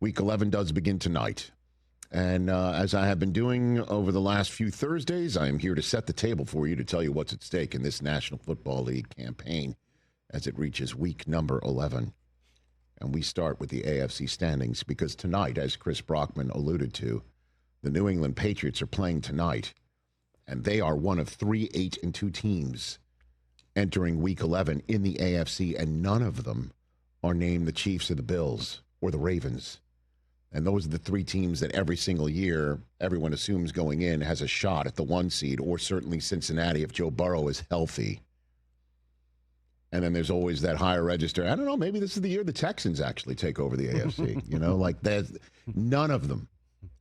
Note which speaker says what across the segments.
Speaker 1: Week 11 does begin tonight. And as I have been doing over the last few Thursdays, I am here to set the table for you to tell you what's at stake in this National Football League campaign as it reaches week number 11. And we start with the AFC standings because tonight, as Chris Brockman alluded to, the New England Patriots are playing tonight. And they are one of 3 8-2 teams entering week 11 in the AFC, and none of them are named the Chiefs or the Bills or the Ravens. And those are the 3 teams that every single year everyone assumes going in has a shot at the 1 seed, or certainly Cincinnati if Joe Burrow is healthy. And then there's always that higher register. I don't know, maybe this is the year the Texans actually take over the AFC. None of them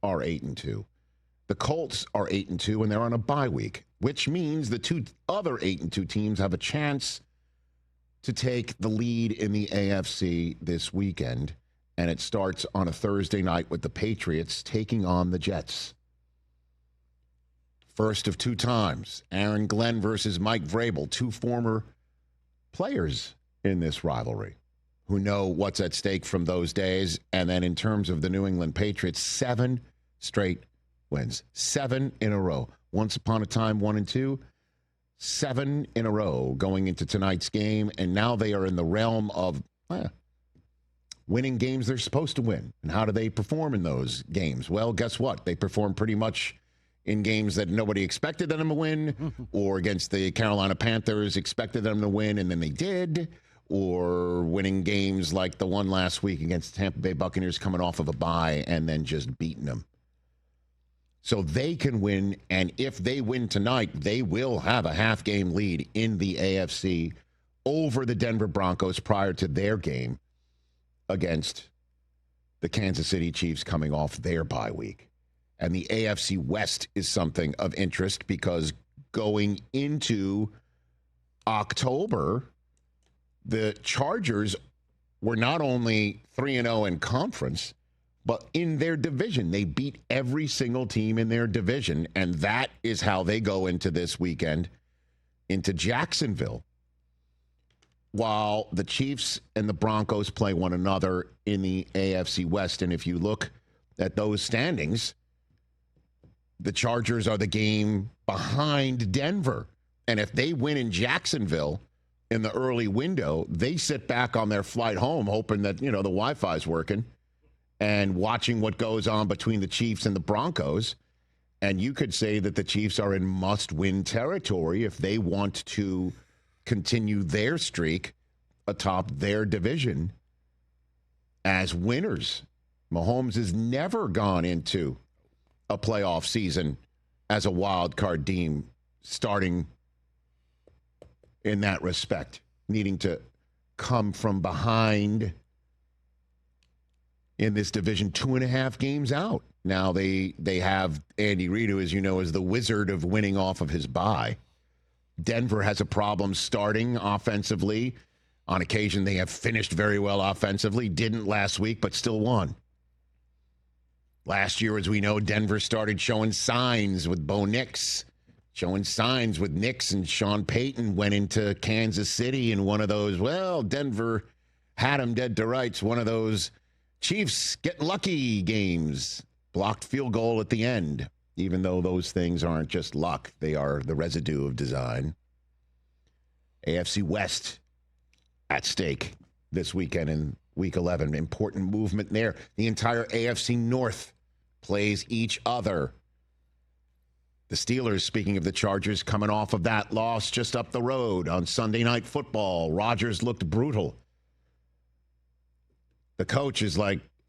Speaker 1: are 8-2. The Colts are 8-2, and they're on a bye week, which means the 2 other 8-2 teams have a chance to take the lead in the AFC this weekend. And it starts on a Thursday night with the Patriots taking on the Jets. First of 2 times, Aaron Glenn versus Mike Vrabel, 2 former players in this rivalry who know what's at stake from those days. And then in terms of the New England Patriots, 7 straight wins, 7 in a row. Once upon a time, 1-2, 7 in a row going into tonight's game. And now they are in the realm of winning games they're supposed to win. And how do they perform in those games? Well, guess what? They perform pretty much in games that nobody expected them to win, or against the Carolina Panthers, expected them to win, and then they did, or winning games like the one last week against the Tampa Bay Buccaneers coming off of a bye and then just beating them. So they can win, and if they win tonight, they will have a half-game lead in the AFC over the Denver Broncos prior to their game against the Kansas City Chiefs coming off their bye week. And the AFC West is something of interest because going into October, the Chargers were not only 3-0 in conference, but in their division. They beat every single team in their division, and that is how they go into this weekend, into Jacksonville, while the Chiefs and the Broncos play one another in the AFC West. And if you look at those standings, the Chargers are the game behind Denver. And if they win in Jacksonville in the early window, they sit back on their flight home hoping that, the Wi-Fi's working and watching what goes on between the Chiefs and the Broncos. And you could say that the Chiefs are in must-win territory if they want to continue their streak atop their division as winners. Mahomes has never gone into a playoff season as a wild card team, starting in that respect, needing to come from behind in this division 2.5 games out. Now they have Andy Reid, who, as you know, is the wizard of winning off of his bye. Denver has a problem starting offensively. On occasion, they have finished very well offensively. Didn't last week, but still won. Last year, as we know, Denver started showing signs with Bo Nix, showing signs with Nix, and Sean Payton went into Kansas City in one of those, Denver had him dead to rights, one of those Chiefs getting lucky games. Blocked field goal at the end. Even though those things aren't just luck, they are the residue of design. AFC West at stake this weekend in Week 11. Important movement there. The entire AFC North plays each other. The Steelers, speaking of the Chargers, coming off of that loss just up the road on Sunday Night Football. Rodgers looked brutal. The coach is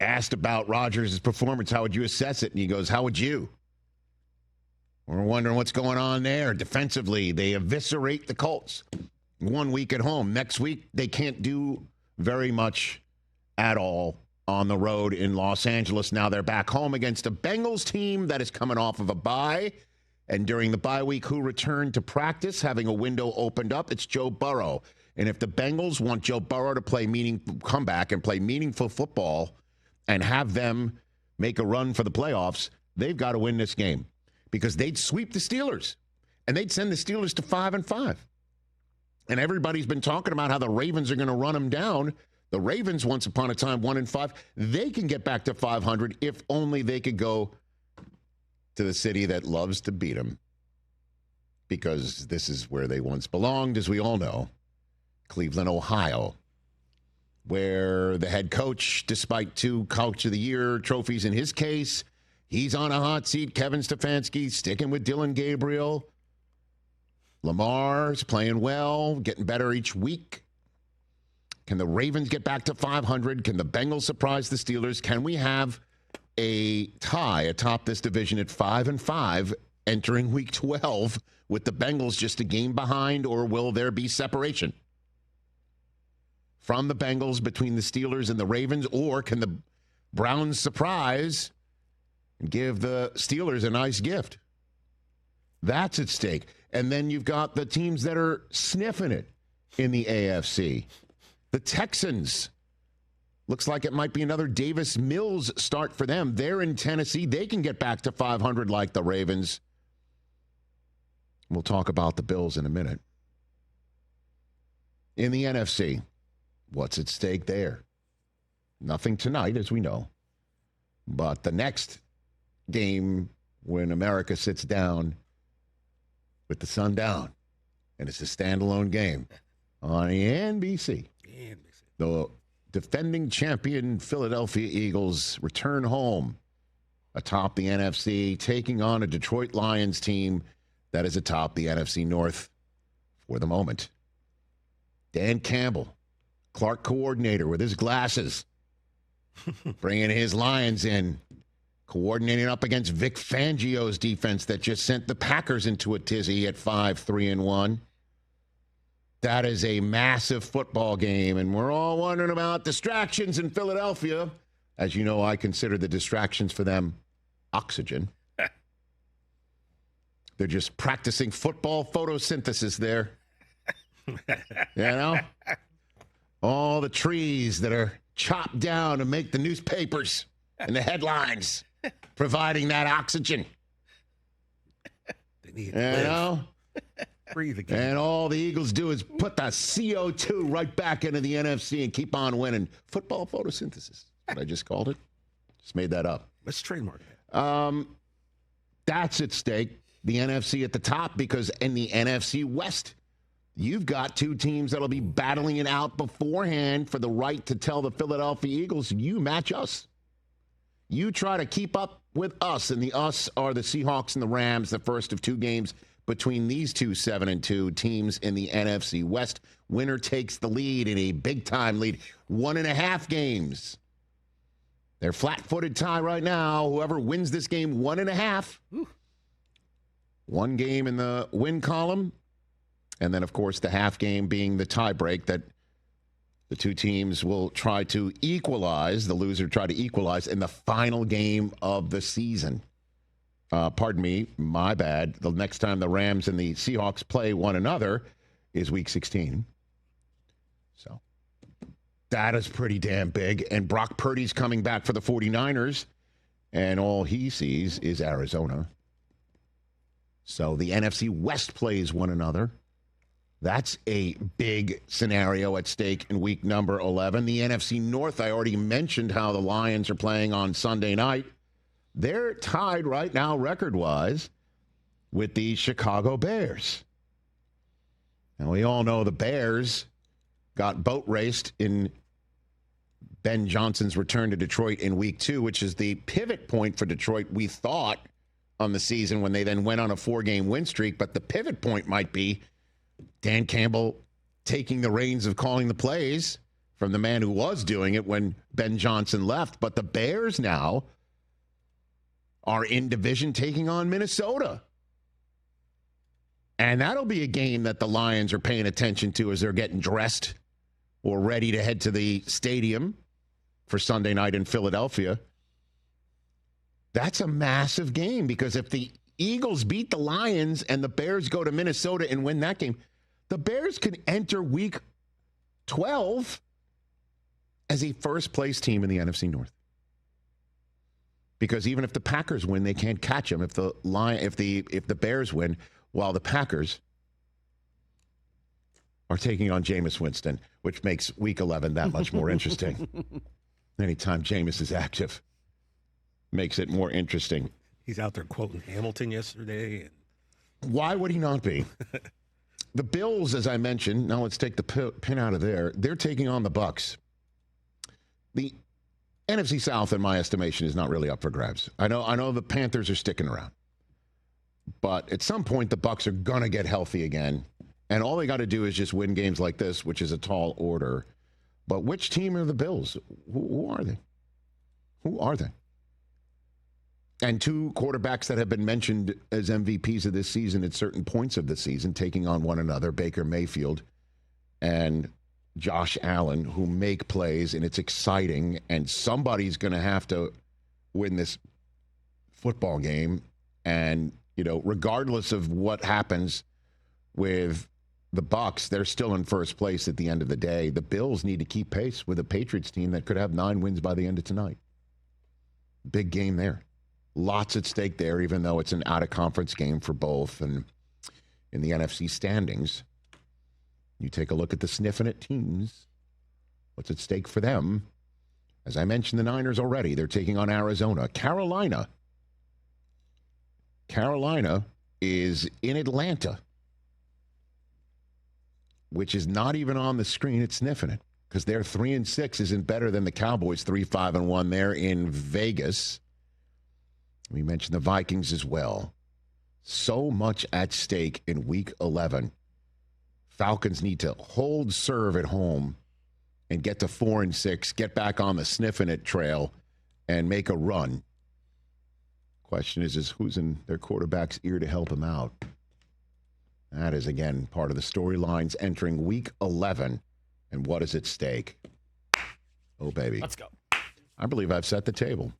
Speaker 1: asked about Rodgers' performance. How would you assess it? And he goes, how would you? We're wondering what's going on there. Defensively, they eviscerate the Colts. 1 week at home. Next week, they can't do very much at all on the road in Los Angeles. Now they're back home against a Bengals team that is coming off of a bye. And during the bye week, who returned to practice, having a window opened up? It's Joe Burrow. And if the Bengals want Joe Burrow to come back and play meaningful football and have them make a run for the playoffs, they've got to win this game. Because they'd sweep the Steelers, and they'd send the Steelers to 5-5. And everybody's been talking about how the Ravens are going to run them down. The Ravens, once upon a time, 1-5. They can get back to 500 if only they could go to the city that loves to beat them. Because this is where they once belonged, as we all know, Cleveland, Ohio, where the head coach, despite 2 Coach of the Year trophies in his case, he's on a hot seat. Kevin Stefanski sticking with Dylan Gabriel. Lamar's playing well, getting better each week. Can the Ravens get back to 500? Can the Bengals surprise the Steelers? Can we have a tie atop this division at 5-5 entering week 12 with the Bengals just a game behind, or will there be separation from the Bengals between the Steelers and the Ravens, or can the Browns surprise and give the Steelers a nice gift? That's at stake. And then you've got the teams that are sniffing it in the AFC. The Texans, looks like it might be another Davis Mills start for them. They're in Tennessee. They can get back to 500 like the Ravens. We'll talk about the Bills in a minute. In the NFC, what's at stake there? Nothing tonight, as we know. But the next game, when America sits down with the sun down, and it's a standalone game on NBC. The defending champion Philadelphia Eagles return home atop the NFC, taking on a Detroit Lions team that is atop the NFC North for the moment. Dan Campbell, Clark coordinator with his glasses, bringing his Lions in, coordinating up against Vic Fangio's defense that just sent the Packers into a tizzy at 5-3-1. That is a massive football game, and we're all wondering about distractions in Philadelphia. As you know, I consider the distractions for them oxygen. They're just practicing football photosynthesis there. You know? All the trees that are chopped down to make the newspapers and the headlines, providing that oxygen.
Speaker 2: They need
Speaker 1: to live. Know?
Speaker 2: Breathe again.
Speaker 1: And all the Eagles do is put the CO2 right back into the NFC and keep on winning. Football photosynthesis. What I just called it. Just made that up.
Speaker 2: Let's trademark it.
Speaker 1: That's at stake. The NFC at the top, because in the NFC West, you've got 2 teams that'll be battling it out beforehand for the right to tell the Philadelphia Eagles, you match us. You try to keep up with us, and the us are the Seahawks and the Rams, the first of 2 games between these 2 7-2 teams in the NFC West. Winner takes the lead in a big-time lead. 1.5 games. They're flat-footed tie right now. Whoever wins this game, 1.5. Ooh. 1 game in the win column. And then, of course, the half game being the tie break that the 2 teams will try to equalize. The loser try to equalize in the final game of the season. Pardon me, my bad. The next time the Rams and the Seahawks play one another is week 16. So that is pretty damn big. And Brock Purdy's coming back for the 49ers, and all he sees is Arizona. So the NFC West plays one another. That's a big scenario at stake in week number 11. The NFC North, I already mentioned how the Lions are playing on Sunday night. They're tied right now, record-wise, with the Chicago Bears. And we all know the Bears got boat raced in Ben Johnson's return to Detroit in week 2, which is the pivot point for Detroit, we thought, on the season when they then went on a 4-game win streak. But the pivot point might be Dan Campbell taking the reins of calling the plays from the man who was doing it when Ben Johnson left. But the Bears now are in division taking on Minnesota. And that'll be a game that the Lions are paying attention to as they're getting dressed or ready to head to the stadium for Sunday night in Philadelphia. That's a massive game, because if the Eagles beat the Lions and the Bears go to Minnesota and win that game, the Bears can enter week 12 as a first-place team in the NFC North. Because even if the Packers win, they can't catch them. If the Bears win, while the Packers are taking on Jameis Winston, which makes Week 11 that much more interesting. Anytime Jameis is active, makes it more interesting.
Speaker 2: He's out there quoting Hamilton yesterday.
Speaker 1: Why would he not be? The Bills, as I mentioned, now let's take the pin out of there. They're taking on the Bucs. The NFC South, in my estimation, is not really up for grabs. I know the Panthers are sticking around. But at some point, the Bucs are going to get healthy again. And all they got to do is just win games like this, which is a tall order. But which team are the Bills? Who are they? Who are they? And two quarterbacks that have been mentioned as MVPs of this season at certain points of the season, taking on one another, Baker Mayfield and Josh Allen, who make plays, and it's exciting. And somebody's going to have to win this football game. And, you know, regardless of what happens with the Bucs, they're still in first place at the end of the day. The Bills need to keep pace with a Patriots team that could have 9 wins by the end of tonight. Big game there. Lots at stake there, even though it's an out-of-conference game for both. And in the NFC standings, you take a look at the sniffing at teams. What's at stake for them? As I mentioned, the Niners already. They're taking on Arizona. Carolina is in Atlanta, which is not even on the screen. It's sniffing it because their 3-6 isn't better than the Cowboys 3-5-1 there in Vegas. We mentioned the Vikings as well. So much at stake in Week 11. Falcons need to hold serve at home and get to 4-6, get back on the sniffing it trail, and make a run. Question is who's in their quarterback's ear to help him out? That is, again, part of the storylines entering Week 11. And what is at stake? Oh, baby.
Speaker 3: Let's go.
Speaker 1: I believe I've set the table.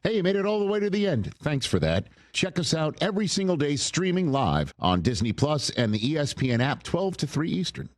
Speaker 1: Hey, you made it all the way to the end. Thanks for that. Check us out every single day streaming live on Disney Plus and the ESPN app 12 to 3 Eastern.